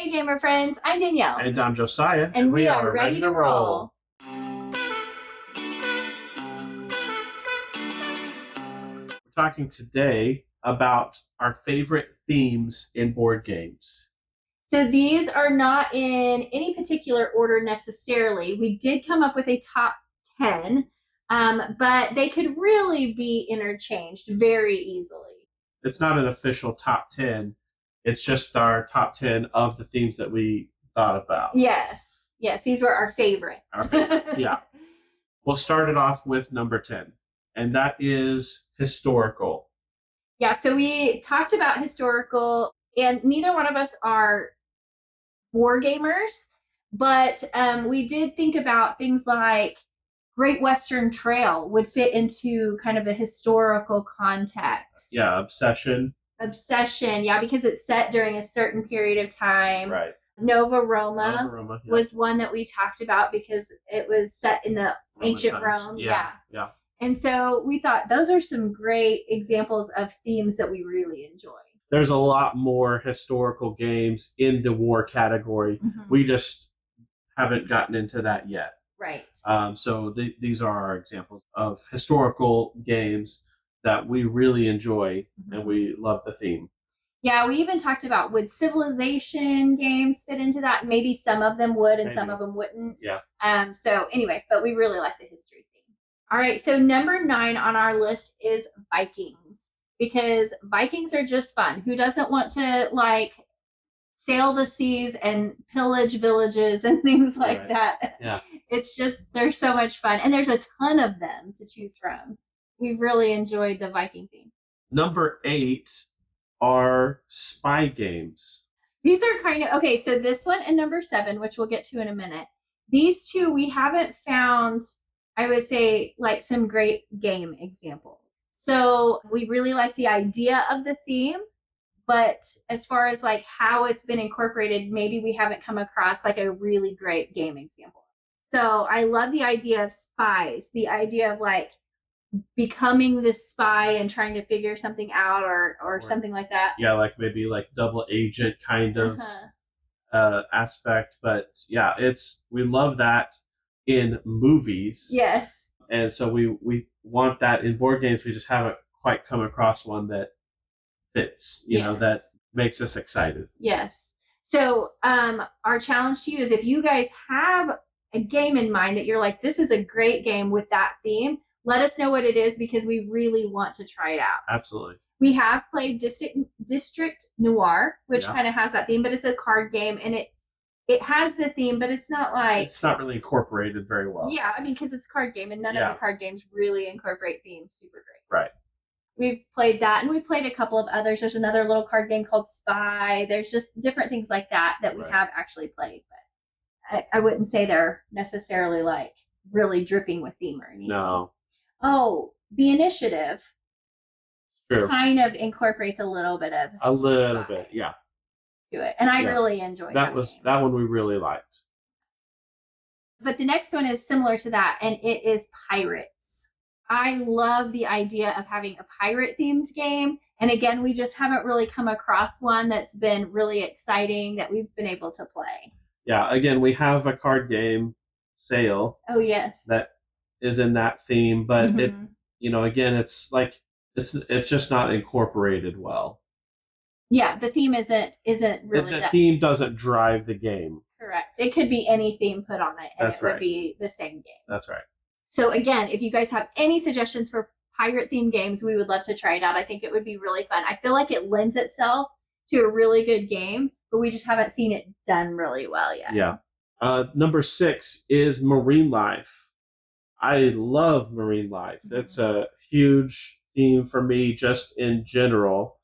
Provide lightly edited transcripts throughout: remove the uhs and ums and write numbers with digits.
Hey gamer friends, I'm Danielle. And I'm Josiah. And we are ready to roll. We're talking today about our favorite themes in board games. So these are not in any particular order necessarily. We did come up with a top 10, but they could really be interchanged very easily. It's not an official top 10. It's just our top 10 of the themes that we thought about. Yes, these were our favorites. Our favorites, yeah. We'll start it off with number 10, and that is historical. Yeah, so we talked about historical, and neither one of us are war gamers, but we did think about things like Great Western Trail would fit into kind of a historical context. Yeah, Obsession, yeah, because it's set during a certain period of time. Right. Nova Roma yeah. was one that we talked about because it was set in the ancient times. Rome. Yeah. And so we thought those are some great examples of themes that we really enjoy. There's a lot more historical games in the war category. Mm-hmm. We just haven't gotten into that yet. Right. So these are our examples of historical games that we really enjoy, mm-hmm. and we love the theme. Yeah, we even talked about would civilization games fit into that? Maybe some of them would and Maybe. Some of them wouldn't. Yeah. So anyway, but we really like the history theme. All right, so number 9 on our list is Vikings, because Vikings are just fun. Who doesn't want to sail the seas and pillage villages and things like that? Yeah. It's just, they're so much fun. And there's a ton of them to choose from. We really enjoyed the Viking theme. Number 8 are spy games. These are kind of, okay, so this one and number 7, which we'll get to in a minute. These two, we haven't found, I would say, some great game examples. So we really like the idea of the theme, but as far as how it's been incorporated, maybe we haven't come across a really great game example. So I love the idea of spies, the idea of becoming this spy and trying to figure something out or something like that. Yeah, maybe double agent kind of aspect. But yeah, we love that in movies. Yes. And so we want that in board games. We just haven't quite come across one that fits, that makes us excited. Yes. So our challenge to you is, if you guys have a game in mind that you're this is a great game with that theme, let us know what it is, because we really want to try it out. Absolutely. We have played District Noir, which kind of has that theme, but it's a card game, and it has the theme, but it's not it's not really incorporated very well. Yeah, I mean, because it's a card game, and none of the card games really incorporate themes super great. Right. We've played that, and we've played a couple of others. There's another little card game called Spy. There's just different things like that we have actually played, but I wouldn't say they're necessarily really dripping with theme or anything. No. Oh, The Initiative. True. Kind of incorporates a little bit of yeah. To it, and I really enjoyed that. That one we really liked. But the next one is similar to that, and it is Pirates. I love the idea of having a pirate themed game, and again, we just haven't really come across one that's been really exciting that we've been able to play. Yeah, again, we have a card game, Sail. Oh yes. That is in that theme, but it, again, it's it's just not incorporated well. Yeah, the theme isn't really. The theme doesn't drive the game. Correct. It could be any theme put on it, and That's it would right. be the same game. That's right. So again, if you guys have any suggestions for pirate themed games, we would love to try it out. I think it would be really fun. I feel like it lends itself to a really good game, but we just haven't seen it done really well yet. Yeah. Number 6 is Marine Life. I love Marine Life. It's a huge theme for me just in general.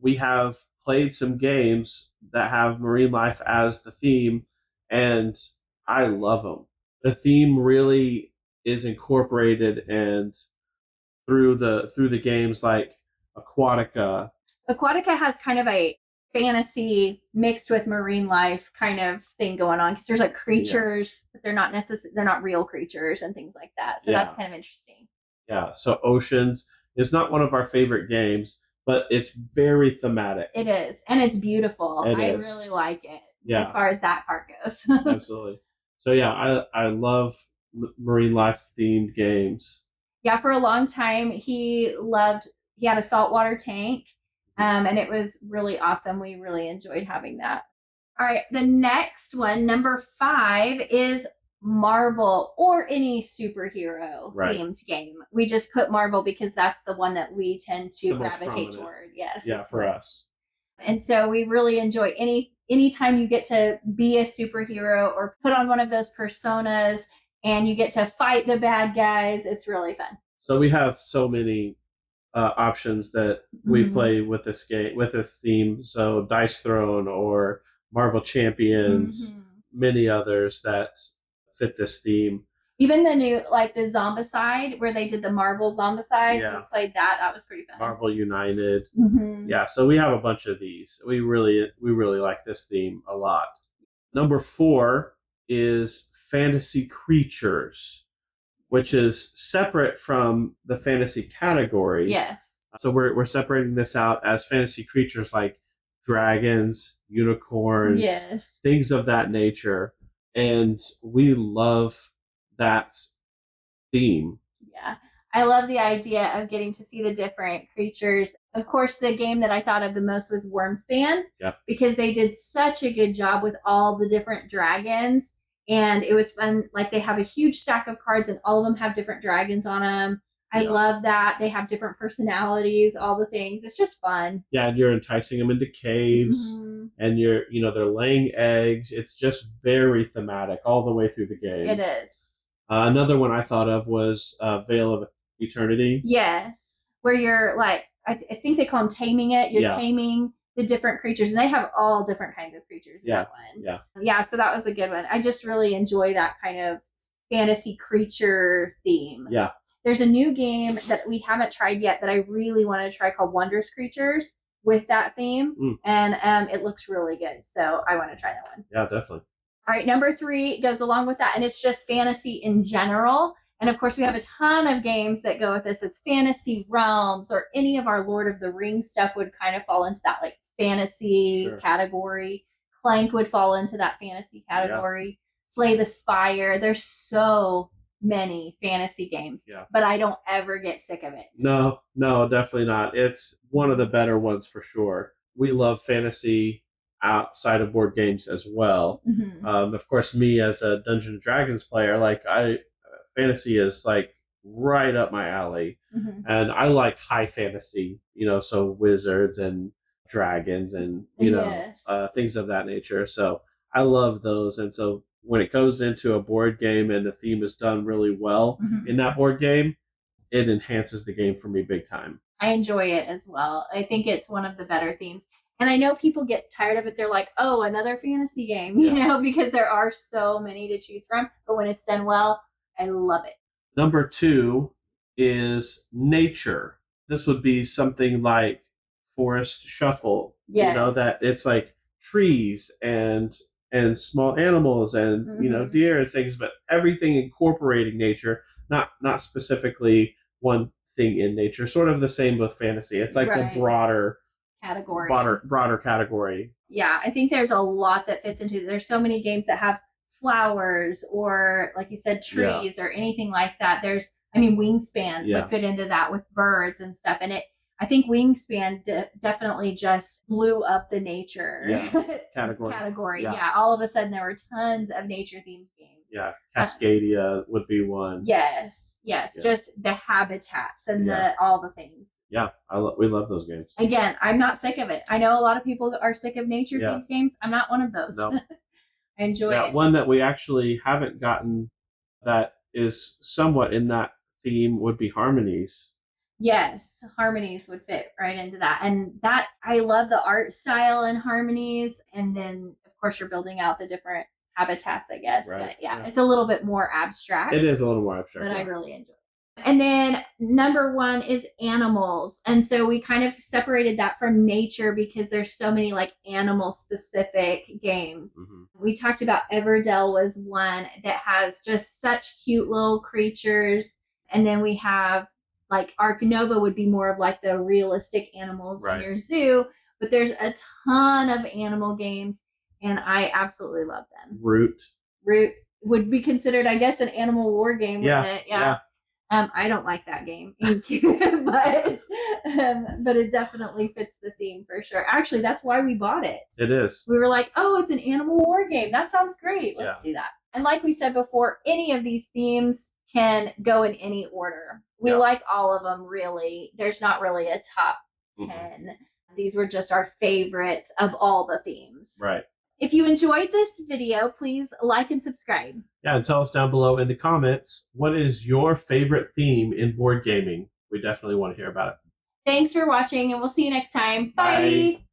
We have played some games that have Marine Life as the theme, and I love them. The theme really is incorporated and through the games like Aquatica. Aquatica has kind of a fantasy mixed with marine life kind of thing going on, because there's creatures, but they're not real creatures and things like that. So that's kind of interesting. Yeah. So Oceans is not one of our favorite games, but it's very thematic. It is, and it's beautiful. I really like it. Yeah. as far as that part goes. Absolutely. So yeah, I love marine life themed games. Yeah, for a long time, he had a saltwater tank, and it was really awesome. We really enjoyed having that. All right, the next one, number 5, is Marvel or any superhero themed game. We just put Marvel because that's the one that we tend to gravitate toward. Yes. Yeah, for us. And so we really enjoy anytime you get to be a superhero or put on one of those personas and you get to fight the bad guys. It's really fun. So we have so many options that we play with this game, with this theme. So Dice Throne or Marvel Champions, many others that fit this theme. Even the new, like the Zombicide, where they did the Marvel Zombicide, we played that. That was pretty fun. Marvel United. Yeah, so we have a bunch of these. We really like this theme a lot. Number 4 is Fantasy Creatures, which is separate from the fantasy category. Yes. So we're separating this out as fantasy creatures like dragons, unicorns, things of that nature. And we love that theme. Yeah. I love the idea of getting to see the different creatures. Of course, the game that I thought of the most was Wormspan. Yeah. Because they did such a good job with all the different dragons. And it was fun. Like they have a huge stack of cards and all of them have different dragons on them. I love that. They have different personalities, all the things. It's just fun. Yeah, and you're enticing them into caves and they're laying eggs. It's just very thematic all the way through the game. It is. Another one I thought of was Veil of Eternity. Yes. Where you're like, I think they call them taming it. You're taming the different creatures, and they have all different kinds of creatures in that one. Yeah, so that was a good one. I just really enjoy that kind of fantasy creature theme. Yeah. There's a new game that we haven't tried yet that I really want to try called Wondrous Creatures with that theme, and it looks really good. So I want to try that one. Yeah, definitely. All right, number 3 goes along with that, and it's just fantasy in general. And of course, we have a ton of games that go with this. It's Fantasy Realms, or any of our Lord of the Rings stuff would kind of fall into that like fantasy category. Clank would fall into that fantasy category. Slay the Spire. There's so many fantasy games, but I don't ever get sick of it. No, definitely not. It's one of the better ones for sure. We love fantasy outside of board games as well. Of course, me as a Dungeons and Dragons player, like fantasy is like right up my alley, and I like high fantasy. So wizards and dragons and things of that nature. So I love those, and so when it goes into a board game and the theme is done really well in that board game, it enhances the game for me big time. I enjoy it as well. I think it's one of the better themes. And I know people get tired of it. They're like, oh, another fantasy game, because there are so many to choose from. But when it's done well, I love it. Number 2 is nature. This would be something like Forest Shuffle. That it's like trees and small animals and deer and things, but everything incorporating nature, not specifically one thing in nature. Sort of the same with fantasy. It's like the broader category. Yeah, I think there's a lot that fits into it. There's so many games that have flowers or, like you said, trees or anything like that. Wingspan would fit into that with birds and stuff. And I think Wingspan definitely just blew up the nature category. Yeah, all of a sudden there were tons of nature-themed games. Yeah, Cascadia would be one. Yes, just the habitats and all the things. Yeah, we love those games. Again, I'm not sick of it. I know a lot of people are sick of nature-themed games. I'm not one of those. No. I enjoy it. One that we actually haven't gotten that is somewhat in that theme would be Harmonies. Yes, Harmonies would fit right into that. And that, I love the art style in Harmonies. And then, of course, you're building out the different habitats, I guess. Right. But it's a little bit more abstract. It is a little more abstract. But I really enjoy it. And then number 1 is animals. And so we kind of separated that from nature because there's so many like animal specific games. We talked about Everdell was one that has just such cute little creatures. And then we have like Ark Nova would be more of like the realistic animals in your zoo. But there's a ton of animal games. and I absolutely love them. Root. Root would be considered, I guess, an animal war game, wouldn't it? Yeah. I don't like that game, but it definitely fits the theme for sure. Actually, that's why we bought it. It is. We were like, oh, it's an animal war game. That sounds great. Let's do that. And like we said before, any of these themes can go in any order. We like all of them, really. There's not really a top 10. These were just our favorites of all the themes. Right. If you enjoyed this video, please like and subscribe. Yeah, and tell us down below in the comments, what is your favorite theme in board gaming? We definitely want to hear about it. Thanks for watching, and we'll see you next time. Bye. Bye.